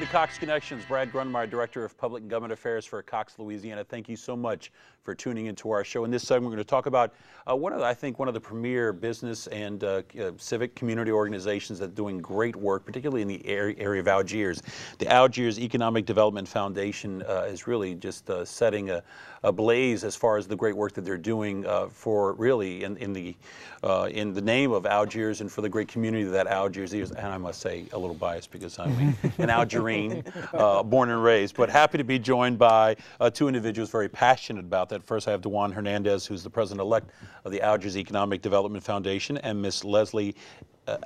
to Cox Connections. Brad Grundmeyer, Director of Public and Government Affairs for Cox, Louisiana. Thank you so much for tuning into our show. In this segment, we're going to talk about one of the premier business and civic community organizations that are doing great work, particularly in the area of Algiers. The Algiers Economic Development Foundation is really just setting a blaze as far as the great work that they're doing for really in the name of Algiers and for the great community that Algiers is. And I must say, a little biased because I'm an Algerine, born and raised, but happy to be joined by two individuals very passionate about that. First, I have Dewan Hernandez, who's the president-elect of the Algiers Economic Development Foundation, and Miss Leslie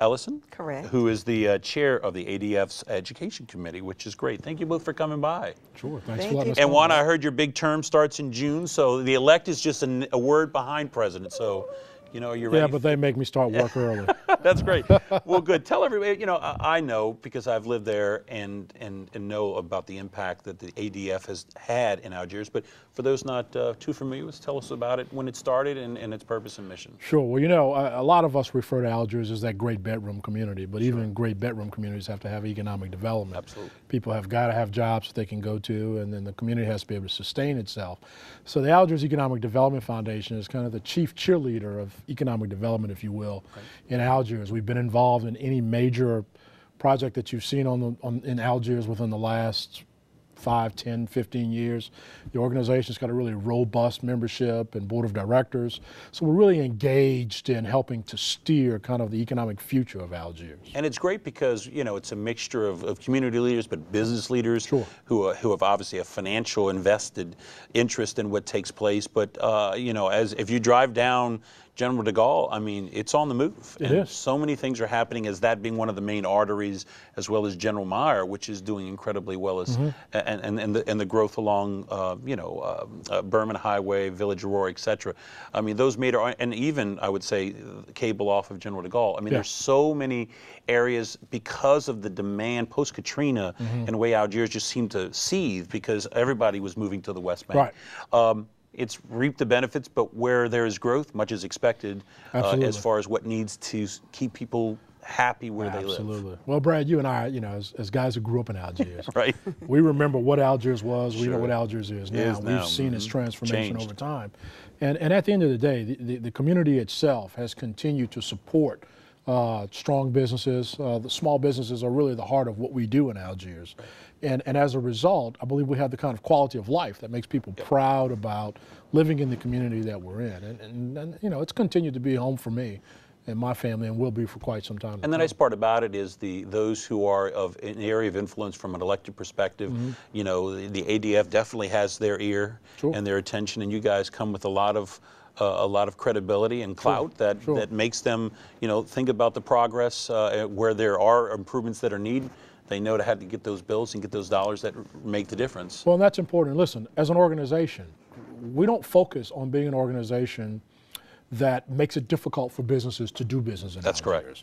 Elision, correct, who is the chair of the ADF's Education Committee, which is great. Thank you both for coming by. Sure, thanks for letting us And Juan, I heard your big term starts in June, so the elect is just a word behind president. So, you know, you're ready. Yeah, but they make me start work early. That's great. Well, good. Tell everybody, you know, I know because I've lived there and know about the impact that the ADF has had in Algiers, but for those not too familiar, tell us about it, when it started and its purpose and mission. Sure. Well, you know, a lot of us refer to Algiers as that great bedroom community, but even great bedroom communities have to have economic development. Absolutely. People have got to have jobs that they can go to, and then the community has to be able to sustain itself. So the Algiers Economic Development Foundation is kind of the chief cheerleader of economic development, if you will, in Algiers. We've been involved in any major project that you've seen in Algiers within the last 5, 10, 15 years. The organization's got a really robust membership and board of directors. So we're really engaged in helping to steer kind of the economic future of Algiers. And it's great because, you know, it's a mixture of community leaders, but business leaders who have obviously a financial invested interest in what takes place. But, you know, if you drive down General de Gaulle, I mean, it's on the move. It is. So many things are happening, as that being one of the main arteries, as well as General Meyer, which is doing incredibly well, as and the growth along, you know, Berman Highway, Village Aurora, etc. I mean, those major, and even I would say cable off of General de Gaulle. I mean, there's so many areas because of the demand post Katrina, and the way Algiers just seemed to seethe because everybody was moving to the West Bank. Right. It's reaped the benefits, but where there is growth, much is expected as far as what needs to keep people happy where they live. Absolutely. Well, Brad, you and I, you know, as guys who grew up in Algiers, right? We remember what Algiers was. We know what Algiers is now. We've seen its transformation over time. And at the end of the day, the community itself has continued to support strong businesses. The small businesses are really the heart of what we do in Algiers. Right. And as a result, I believe we have the kind of quality of life that makes people proud about living in the community that we're in. And you know, it's continued to be a home for me and my family, and will be for quite some time. And the nice part about it is those who are in the area of influence from an elected perspective, you know, the ADF definitely has their ear and their attention, and you guys come with a lot of credibility and clout that makes them, you know, think about the progress where there are improvements that are needed. They know how to get those bills and get those dollars that make the difference. Well, and that's important. Listen, as an organization, we don't focus on being an organization that makes it difficult for businesses to do business in Algiers. That's correct.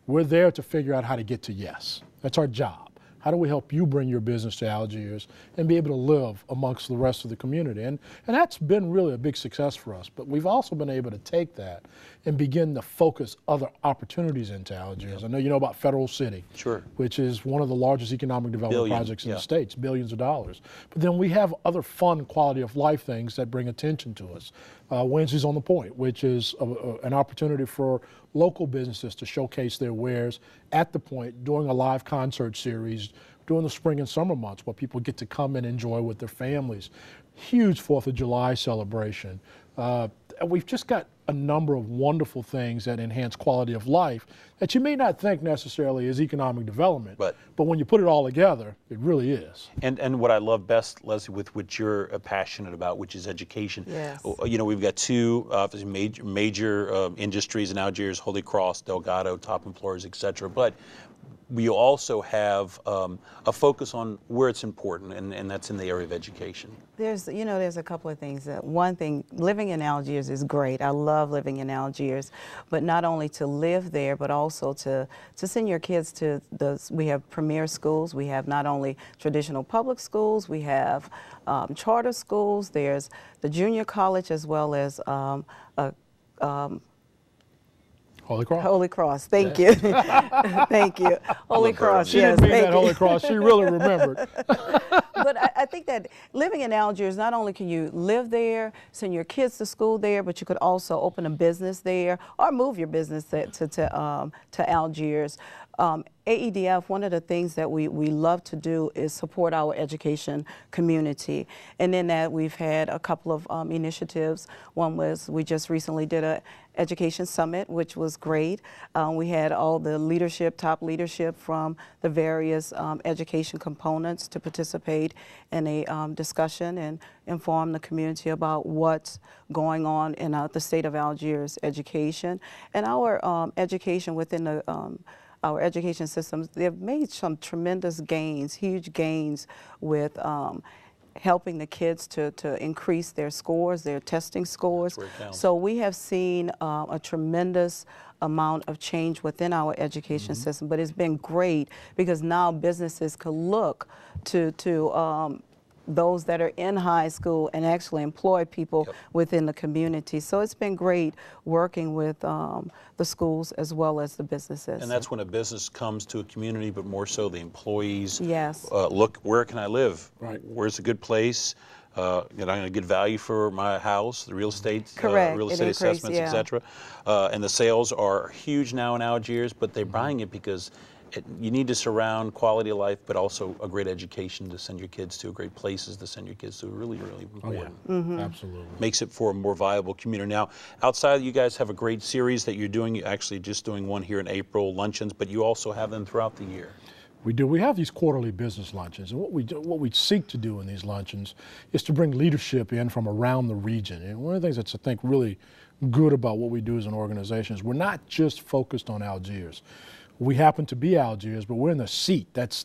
We're there to figure out how to get to yes. That's our job. How do we help you bring your business to Algiers and be able to live amongst the rest of the community? And that's been really a big success for us. But we've also been able to take that and begin to focus other opportunities into Algiers. I know you know about Federal City, which is one of the largest economic development projects in the States, billions of dollars. But then we have other fun quality of life things that bring attention to us. Wednesdays on the Point, which is an opportunity for local businesses to showcase their wares at the Point, doing a live concert series during the spring and summer months where people get to come and enjoy with their families. Huge 4th of July celebration. We've just got a number of wonderful things that enhance quality of life that you may not think necessarily is economic development, but when you put it all together, it really is. And what I love best, Leslie, with what you're passionate about, which is education. Yes. You know, we've got two major industries in Algiers: Holy Cross, Delgado, top employers, etc. But we also have a focus on where it's important, and that's in the area of education. There's a couple of things. One thing, living in Algiers is great. I love living in Algiers, but not only to live there, but also to send your kids to we have premier schools. We have not only traditional public schools, we have charter schools. There's the junior college as well as Holy Cross. Holy Cross. Thank you. Thank you. Holy Cross. She Yes. didn't mean Thank that you. Holy Cross. She really remembered. But I think that living in Algiers, not only can you live there, send your kids to school there, but you could also open a business there or move your business to Algiers. AEDF, one of the things that we love to do is support our education community. And in that, we've had a couple of initiatives. One was we just recently did a education summit, which was great. We had all the leadership, top leadership from the various education components to participate in a discussion and inform the community about what's going on in the state of Algiers education. And our education within the our education systems, they've made some tremendous gains, huge gains with helping the kids to increase their scores, their testing scores. So we have seen a tremendous amount of change within our education system, but it's been great because now businesses can look to those that are in high school and actually employ people within the community. So it's been great working with the schools as well as the businesses. And that's when a business comes to a community, but more so the employees. Yes. Look, where can I live? Right. Where's a good place? I'm going to get value for my house, the real estate, Correct. assessments, etc. And the sales are huge now in Algiers, but they're buying it because you need to surround quality of life, but also a great education to send your kids to, great places to send your kids to. Really, really important. Oh, yeah. Absolutely. Makes it for a more viable community. Now, outside, you guys have a great series that you're doing. You're actually just doing one here in April, luncheons, but you also have them throughout the year. We do. We have these quarterly business luncheons, and what we seek to do in these luncheons is to bring leadership in from around the region. And one of the things that's, I think, really good about what we do as an organization is we're not just focused on Algiers. We happen to be Algiers, but we're in the seat that's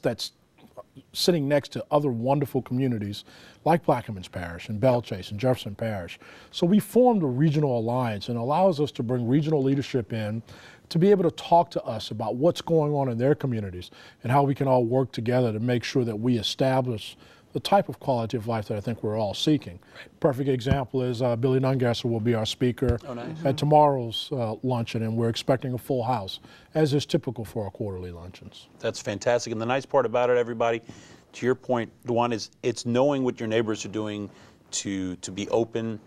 sitting next to other wonderful communities like Plaquemines Parish and Bellchase and Jefferson Parish. So we formed a regional alliance, and allows us to bring regional leadership in to be able to talk to us about what's going on in their communities and how we can all work together to make sure that we establish the type of quality of life that I think we're all seeking. Perfect example is Billy Nungasser will be our speaker at tomorrow's luncheon, and we're expecting a full house, as is typical for our quarterly luncheons. That's fantastic. And the nice part about it, everybody, to your point, Duane, is it's knowing what your neighbors are doing to be open,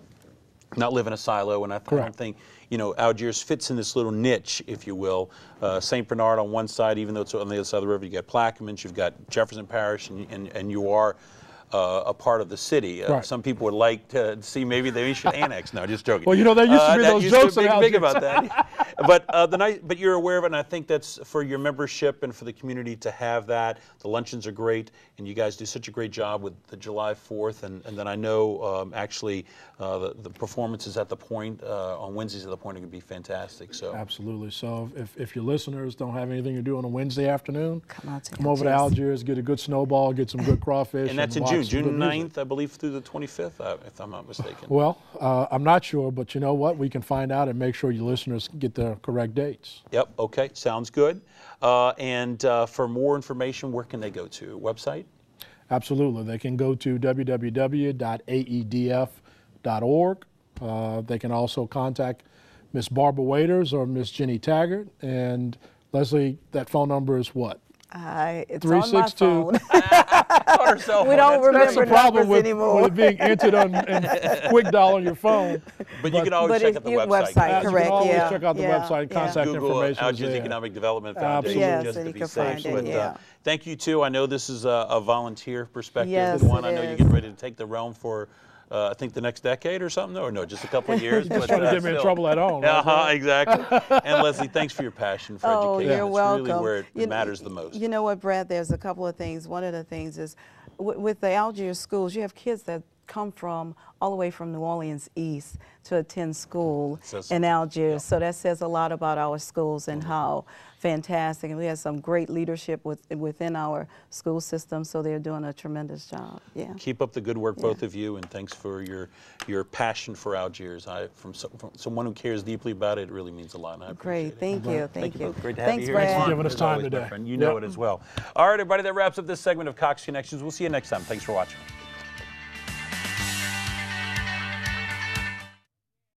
not live in a silo. And I don't think, you know, Algiers fits in this little niche, if you will. St. Bernard on one side, even though it's on the other side of the river, you got Plaquemines, you've got Jefferson Parish, and you are a part of the city. Some people would like to see maybe they should annex. No, just joking. Well, you know, there used to be those jokes big about that. But you're aware of it, and I think that's for your membership and for the community to have that. The luncheons are great, and you guys do such a great job with the July 4th, and then I know actually the performances at the Point on Wednesdays at the Point are going to be fantastic. So absolutely. So if your listeners don't have anything to do on a Wednesday afternoon, come over to Algiers, get a good snowball, get some good crawfish. And that's in June. June 9th, I believe, through the 25th, if I'm not mistaken. Well, I'm not sure, but you know what? We can find out and make sure your listeners get the correct dates. Yep, okay, sounds good. And for more information, where can they go to? Website? Absolutely. They can go to www.aedf.org. They can also contact Miss Barbara Waiters or Miss Jenny Taggart. And Leslie, that phone number is what? It's 362. On my phone. We don't remember that's the problem with anymore. With it being entered on in quick dial on your phone. But you can always check out the website. Correct, you can always check out the website and contact information. Algiers Economic Development Foundation, just to be safe. But thank you too. I know this is a volunteer perspective. Yes, One, I know you're getting ready to take the realm for I think the next decade or something, or no, just a couple of years. Just trying to get me in trouble at home. Exactly. And Leslie, thanks for your passion for education. You're welcome. It's really where it matters the most. You know what, Brad, there's a couple of things. One of the things is with the Algiers schools, you have kids that come from all the way from New Orleans East to attend school in Algiers. So that says a lot about our schools and how fantastic. And we have some great leadership within our school system, so they're doing a tremendous job. Yeah. Keep up the good work, both of you, and thanks for your passion for Algiers. From someone who cares deeply about it, it really means a lot. And I appreciate it. Thank you. Thank you. Great to have you here. Brad. Thanks for giving us time today. You know it as well. All right, everybody, that wraps up this segment of Cox Connections. We'll see you next time. Thanks for watching.